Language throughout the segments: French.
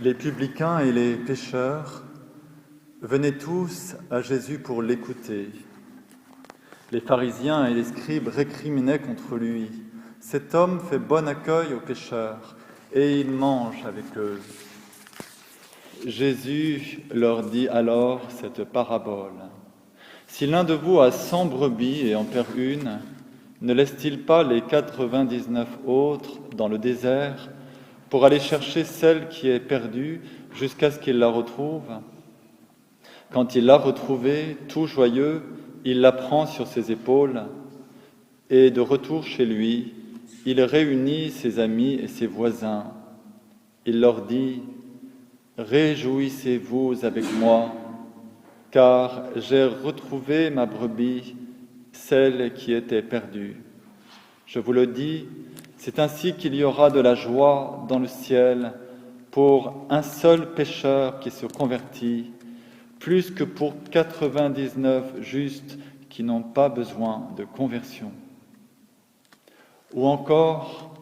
Les publicains et les pécheurs venaient tous à Jésus pour l'écouter. Les pharisiens et les scribes récriminaient contre lui. « Cet homme fait bon accueil aux pécheurs, et il mange avec eux. » Jésus leur dit alors cette parabole. « Si l'un de vous a 100 brebis et en perd une, ne laisse-t-il pas les 99 autres dans le désert pour aller chercher celle qui est perdue jusqu'à ce qu'il la retrouve? Quand il l'a retrouvée, tout joyeux, il la prend sur ses épaules et de retour chez lui, il réunit ses amis et ses voisins. Il leur dit « Réjouissez-vous avec moi, car j'ai retrouvé ma brebis, celle qui était perdue. Je vous le dis, c'est ainsi qu'il y aura de la joie dans le ciel pour un seul pécheur qui se convertit, plus que pour 99 justes qui n'ont pas besoin de conversion. » Ou encore,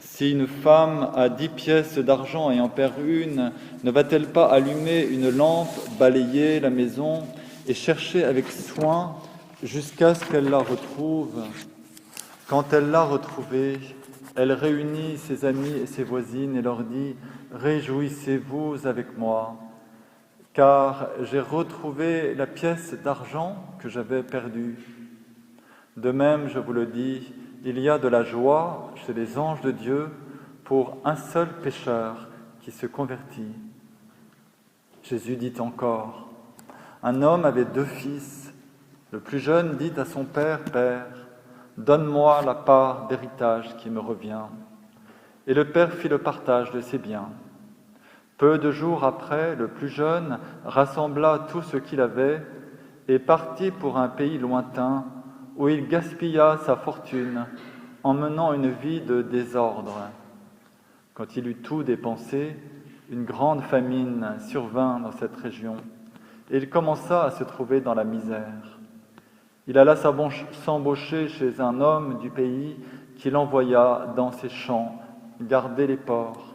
si une femme a 10 pièces d'argent et en perd une, ne va-t-elle pas allumer une lampe, balayer la maison et chercher avec soin jusqu'à ce qu'elle la retrouve? Quand elle l'a retrouvée, elle réunit ses amis et ses voisines et leur dit « Réjouissez-vous avec moi, car j'ai retrouvé la pièce d'argent que j'avais perdue. » De même, je vous le dis, il y a de la joie chez les anges de Dieu pour un seul pécheur qui se convertit. Jésus dit encore, un homme avait 2 fils. Le plus jeune dit à son père, « Père, donne-moi la part d'héritage qui me revient. » Et le père fit le partage de ses biens. Peu de jours après, le plus jeune rassembla tout ce qu'il avait et partit pour un pays lointain où il gaspilla sa fortune en menant une vie de désordre. Quand il eut tout dépensé, une grande famine survint dans cette région et il commença à se trouver dans la misère. Il alla s'embaucher chez un homme du pays qui l'envoya dans ses champs garder les porcs.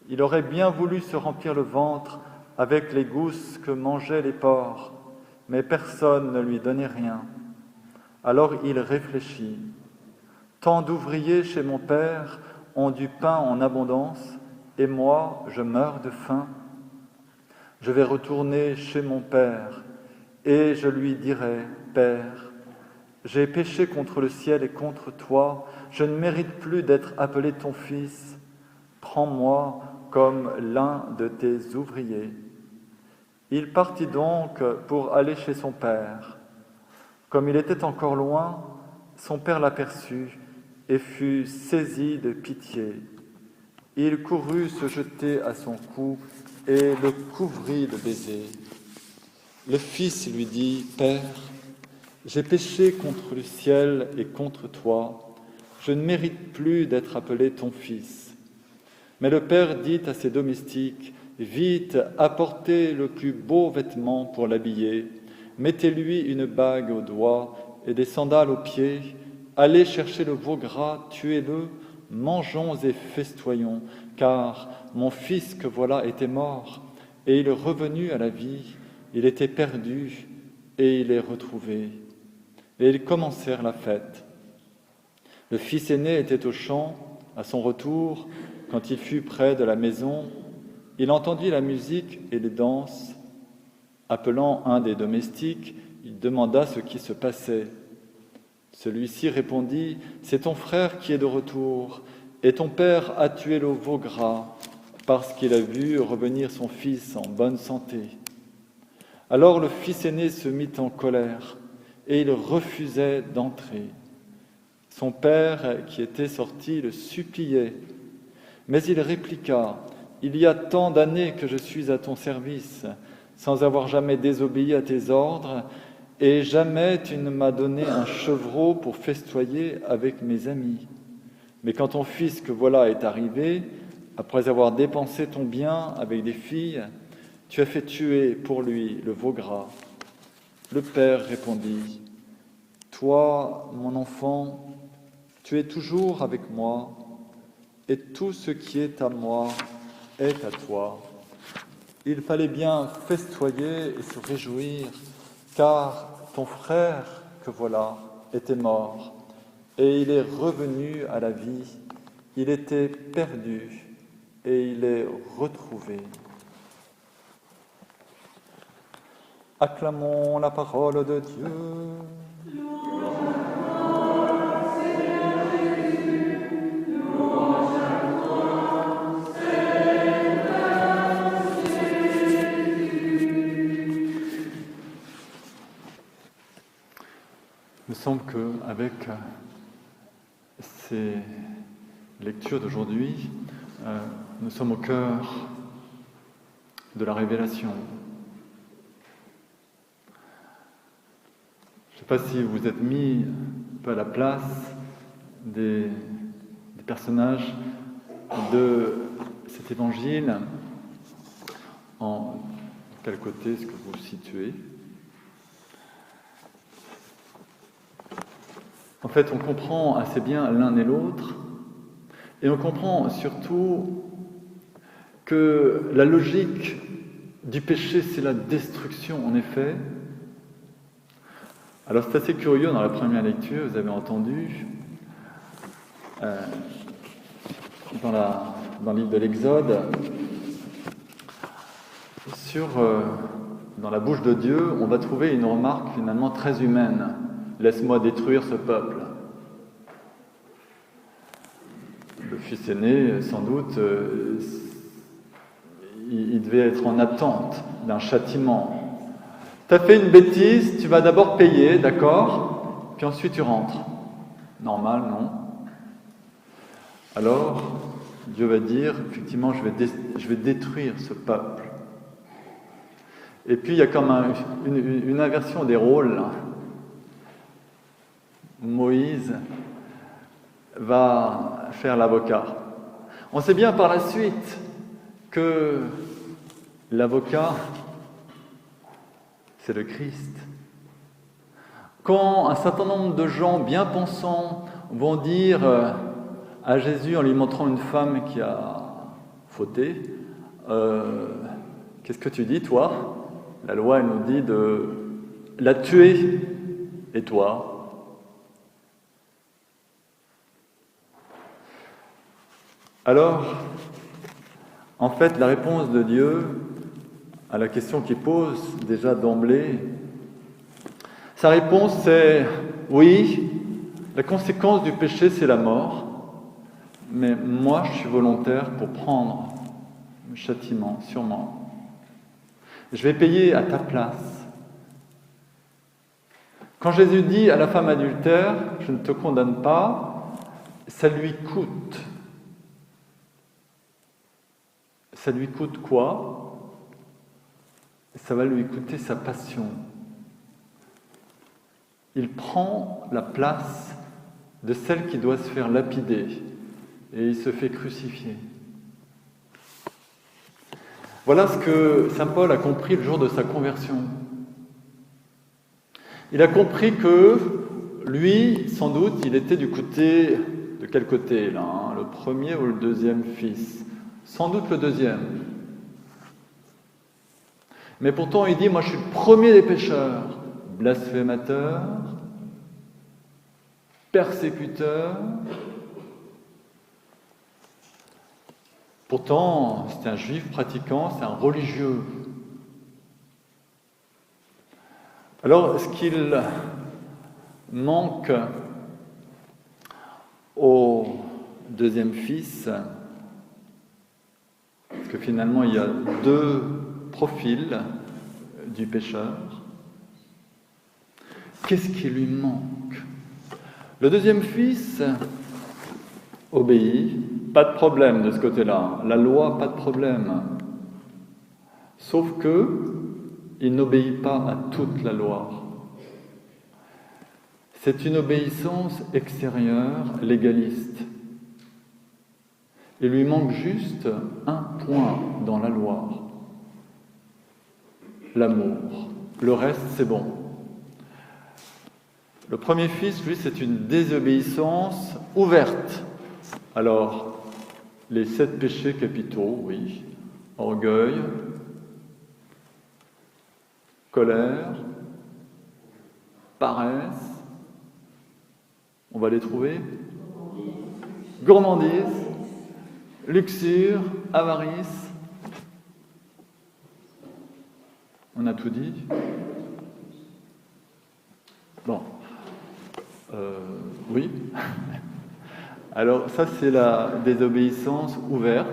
Il aurait bien voulu se remplir le ventre avec les gousses que mangeaient les porcs, mais personne ne lui donnait rien. Alors il réfléchit. Tant d'ouvriers chez mon père ont du pain en abondance, et moi, je meurs de faim. Je vais retourner chez mon père, et je lui dirai, Père, j'ai péché contre le ciel et contre toi, je ne mérite plus d'être appelé ton fils. Prends-moi comme l'un de tes ouvriers. Il partit donc pour aller chez son père. Comme il était encore loin, son père l'aperçut et fut saisi de pitié. Il courut se jeter à son cou et le couvrit de baisers. Le fils lui dit, « Père, j'ai péché contre le ciel et contre toi, je ne mérite plus d'être appelé ton fils. » Mais le père dit à ses domestiques, « Vite, apportez le plus beau vêtement pour l'habiller, mettez-lui une bague au doigt et des sandales aux pieds, allez chercher le veau gras, tuez-le, mangeons et festoyons, car mon fils que voilà était mort, et il est revenu à la vie, il était perdu, et il est retrouvé. » Et ils commencèrent la fête. Le fils aîné était au champ. À son retour, quand il fut près de la maison, il entendit la musique et les danses. Appelant un des domestiques, il demanda ce qui se passait. Celui-ci répondit, « C'est ton frère qui est de retour, et ton père a tué le veau gras, parce qu'il a vu revenir son fils en bonne santé. » Alors le fils aîné se mit en colère, et il refusait d'entrer. Son père, qui était sorti, le suppliait. Mais il répliqua, « Il y a tant d'années que je suis à ton service, sans avoir jamais désobéi à tes ordres, et jamais tu ne m'as donné un chevreau pour festoyer avec mes amis. Mais quand ton fils que voilà est arrivé, après avoir dépensé ton bien avec des filles, tu as fait tuer pour lui le veau gras. » Le père répondit, « Toi, mon enfant, tu es toujours avec moi, et tout ce qui est à moi est à toi. Il fallait bien festoyer et se réjouir, car ton frère, que voilà, était mort, et il est revenu à la vie. Il était perdu, et il est retrouvé. Acclamons la parole de Dieu. Il me semble qu'avec ces lectures d'aujourd'hui, nous sommes au cœur de la révélation. Je ne sais pas si vous êtes mis un peu à la place des personnages de cet évangile. En quel côté est-ce que vous le situez ? En fait, on comprend assez bien l'un et l'autre, et on comprend surtout que la logique du péché, c'est la destruction, en effet. Alors c'est assez curieux, dans la première lecture, vous avez entendu, dans le livre de l'Exode, dans la bouche de Dieu, on va trouver une remarque finalement très humaine. « Laisse-moi détruire ce peuple ». Le fils aîné, sans doute, il devait être en attente d'un châtiment. « T'as fait une bêtise, tu vas d'abord payer, d'accord ? Puis ensuite tu rentres. » Normal, non ? Alors, Dieu va dire, effectivement, je vais détruire ce peuple. Et puis il y a comme une inversion des rôles. Moïse va faire l'avocat. On sait bien par la suite que l'avocat, c'est le Christ. Quand un certain nombre de gens bien pensants vont dire à Jésus, en lui montrant une femme qui a fauté, qu'est-ce que tu dis, toi ? La loi, elle nous dit de la tuer, et toi ? Alors, en fait, la réponse de Dieu à la question qu'il pose déjà d'emblée, sa réponse c'est « Oui, la conséquence du péché c'est la mort, mais moi je suis volontaire pour prendre le châtiment sur moi. Je vais payer à ta place. » Quand Jésus dit à la femme adultère « Je ne te condamne pas », ça lui coûte. Ça lui coûte quoi ? Ça va lui coûter sa passion. Il prend la place de celle qui doit se faire lapider et il se fait crucifier. Voilà ce que saint Paul a compris le jour de sa conversion. Il a compris que lui, sans doute, il était du côté, de quel côté là, hein, le premier ou le deuxième fils ? Sans doute le deuxième. Mais pourtant, il dit, moi je suis le premier des pécheurs, blasphémateur, persécuteur. Pourtant, c'est un juif pratiquant, c'est un religieux. Alors, ce qu'il manque au deuxième fils, parce que finalement, il y a deux profils du pécheur. Qu'est-ce qui lui manque ? Le deuxième fils obéit, pas de problème de ce côté-là. La loi, pas de problème. Sauf que il n'obéit pas à toute la loi. C'est une obéissance extérieure, légaliste. Il lui manque juste un point dans la loi. L'amour. Le reste, c'est bon. Le premier fils, lui, c'est une désobéissance ouverte. Alors, les 7 péchés capitaux, oui. Orgueil, colère, paresse. On va les trouver. Gourmandise, luxure, avarice. On a tout dit. Bon. Oui. Alors ça, c'est la désobéissance ouverte.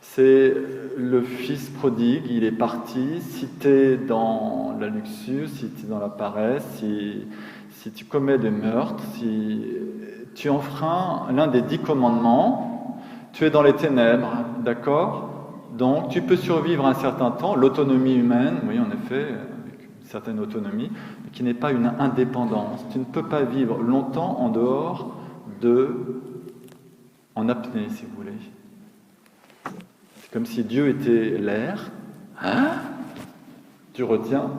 C'est le fils prodigue, il est parti. Si tu es dans la luxure, si tu es dans la paresse, si tu commets des meurtres, si tu enfreins l'un des 10 commandements, tu es dans les ténèbres, d'accord ? Donc tu peux survivre un certain temps, l'autonomie humaine, oui en effet, avec une certaine autonomie, mais qui n'est pas une indépendance. Tu ne peux pas vivre longtemps en dehors en apnée, si vous voulez. C'est comme si Dieu était l'air, tu retiens,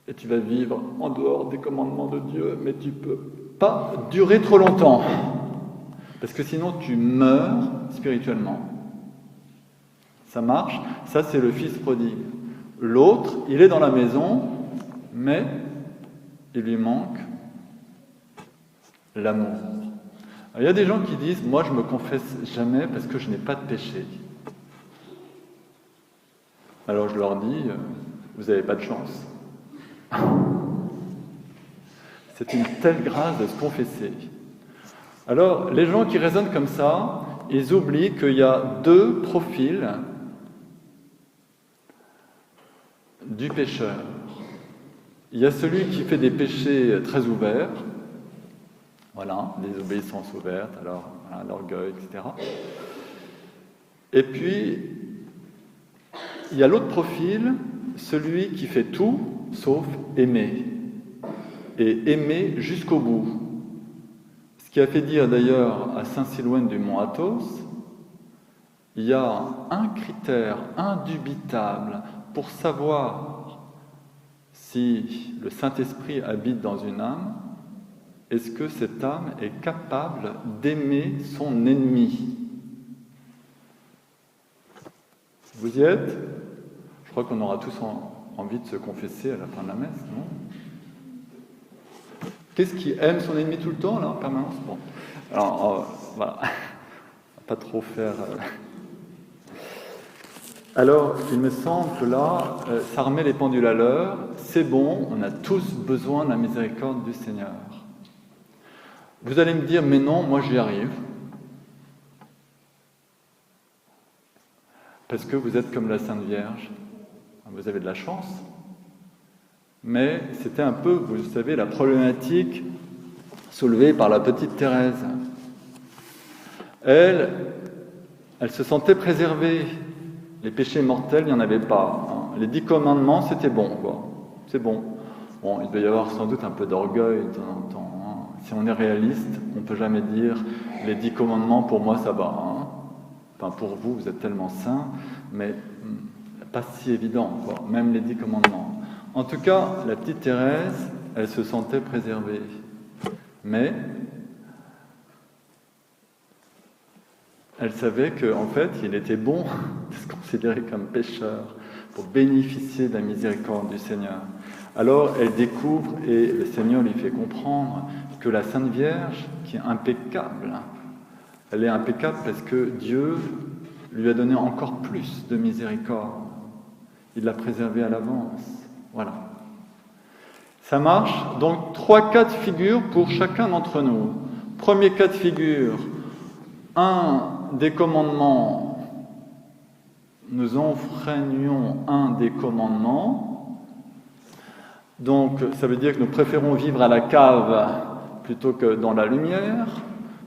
et tu vas vivre en dehors des commandements de Dieu, mais tu ne peux pas durer trop longtemps, parce que sinon tu meurs spirituellement. Ça marche, ça c'est le fils prodigue. L'autre, il est dans la maison, mais il lui manque l'amour. Alors, il y a des gens qui disent, moi je me confesse jamais parce que je n'ai pas de péché. Alors je leur dis, vous n'avez pas de chance. C'est une telle grâce de se confesser. Alors les gens qui raisonnent comme ça, ils oublient qu'il y a 2 profils du pécheur. Il y a celui qui fait des péchés très ouverts, voilà, désobéissance ouverte, alors voilà, l'orgueil, etc. Et puis, il y a l'autre profil, celui qui fait tout sauf aimer. Et aimer jusqu'au bout. Ce qui a fait dire d'ailleurs à saint Silouane du Mont Athos, il y a un critère indubitable pour savoir si le Saint-Esprit habite dans une âme. Est-ce que cette âme est capable d'aimer son ennemi ? Vous y êtes ? Je crois qu'on aura tous envie de se confesser à la fin de la messe, non ? Qu'est-ce qui aime son ennemi tout le temps, là, en permanence ? Bon. Alors, voilà. On va pas trop faire... Alors, il me semble que là, ça remet les pendules à l'heure. C'est bon, on a tous besoin de la miséricorde du Seigneur. Vous allez me dire, mais non, moi j'y arrive. Parce que vous êtes comme la Sainte Vierge. Vous avez de la chance. Mais c'était un peu, vous savez, la problématique soulevée par la petite Thérèse. Elle se sentait préservée. Les péchés mortels, il n'y en avait pas. Hein. Les 10 commandements, c'était bon, quoi. C'est bon. Bon, il doit y avoir sans doute un peu d'orgueil de temps en temps. Hein. Si on est réaliste, on ne peut jamais dire « les 10 commandements, pour moi, ça va. Hein. » Enfin, pour vous, vous êtes tellement saints, mais pas si évident, quoi. Même les 10 commandements. En tout cas, la petite Thérèse, elle se sentait préservée. Mais elle savait qu'en fait, il était bon de se considérer comme pécheur pour bénéficier de la miséricorde du Seigneur. Alors, elle découvre, et le Seigneur lui fait comprendre, que la Sainte Vierge, qui est impeccable, elle est impeccable parce que Dieu lui a donné encore plus de miséricorde. Il l'a préservée à l'avance. Voilà. Ça marche. Donc, 3 cas de figure pour chacun d'entre nous. Premier cas de figure, un des commandements, nous enfreignons un des commandements. Donc, ça veut dire que nous préférons vivre à la cave plutôt que dans la lumière.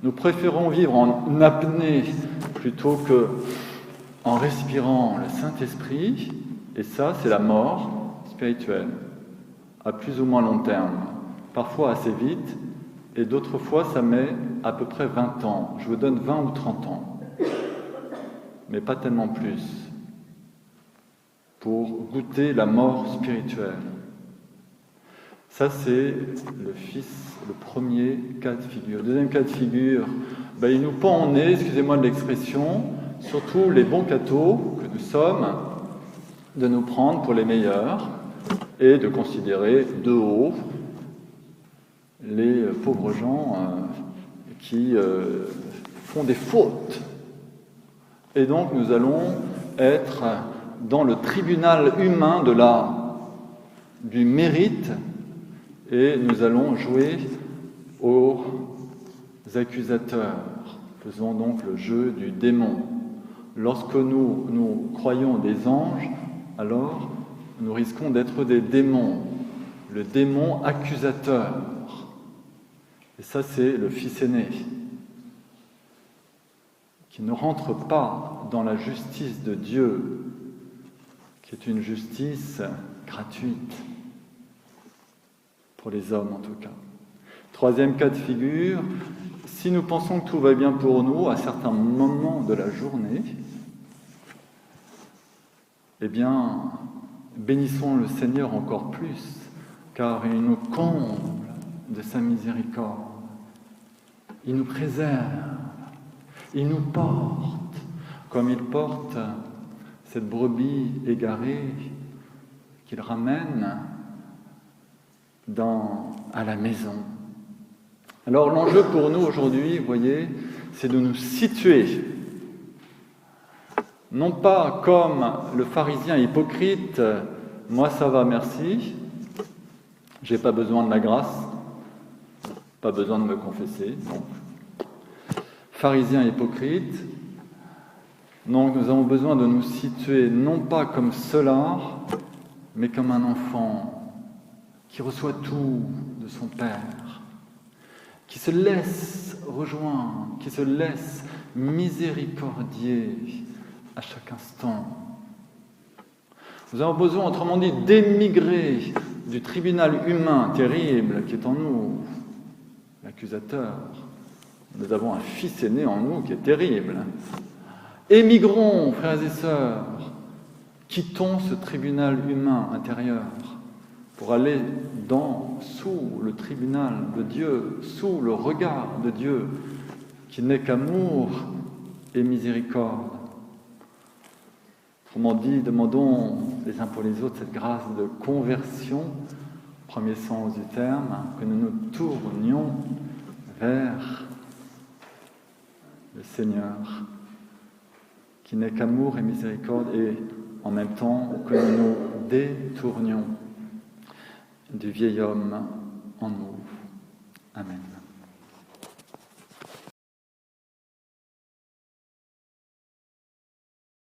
Nous préférons vivre en apnée plutôt que en respirant le Saint-Esprit. Et ça, c'est la mort spirituelle, à plus ou moins long terme. Parfois assez vite, et d'autres fois, ça met à peu près 20 ans. Je vous donne 20 ou 30 ans, mais pas tellement plus, pour goûter la mort spirituelle. Ça, c'est le premier cas de figure. Deuxième cas de figure, il nous pend au nez, excusez-moi de l'expression, surtout les bons cathos que nous sommes, de nous prendre pour les meilleurs et de considérer de haut les pauvres gens qui font des fautes. Et donc nous allons être dans le tribunal humain du mérite et nous allons jouer aux accusateurs. Faisons donc le jeu du démon. Lorsque nous croyons des anges, alors nous risquons d'être des démons, le démon accusateur. Et ça, c'est le fils aîné, qui ne rentre pas dans la justice de Dieu, qui est une justice gratuite, pour les hommes en tout cas. Troisième cas de figure, si nous pensons que tout va bien pour nous à certains moments de la journée, eh bien, bénissons le Seigneur encore plus, car il nous comble de sa miséricorde. Il nous préserve, il nous porte, comme il porte cette brebis égarée qu'il ramène à la maison. Alors l'enjeu pour nous aujourd'hui, vous voyez, c'est de nous situer, non pas comme le pharisien hypocrite, moi ça va merci, j'ai pas besoin de la grâce, pas besoin de me confesser, non. Pharisien hypocrite, donc nous avons besoin de nous situer non pas comme cela, mais comme un enfant qui reçoit tout de son Père, qui se laisse rejoindre, qui se laisse miséricordier à chaque instant. Nous avons besoin, autrement dit, d'émigrer du tribunal humain terrible qui est en nous, l'accusateur. Nous avons un fils aîné en nous qui est terrible. Émigrons, frères et sœurs, quittons ce tribunal humain intérieur pour aller sous le tribunal de Dieu, sous le regard de Dieu, qui n'est qu'amour et miséricorde. Autrement dit, demandons les uns pour les autres cette grâce de conversion, premier sens du terme, que nous nous tournions vers le Seigneur, qui n'est qu'amour et miséricorde, et en même temps que nous nous détournions du vieil homme en nous. Amen.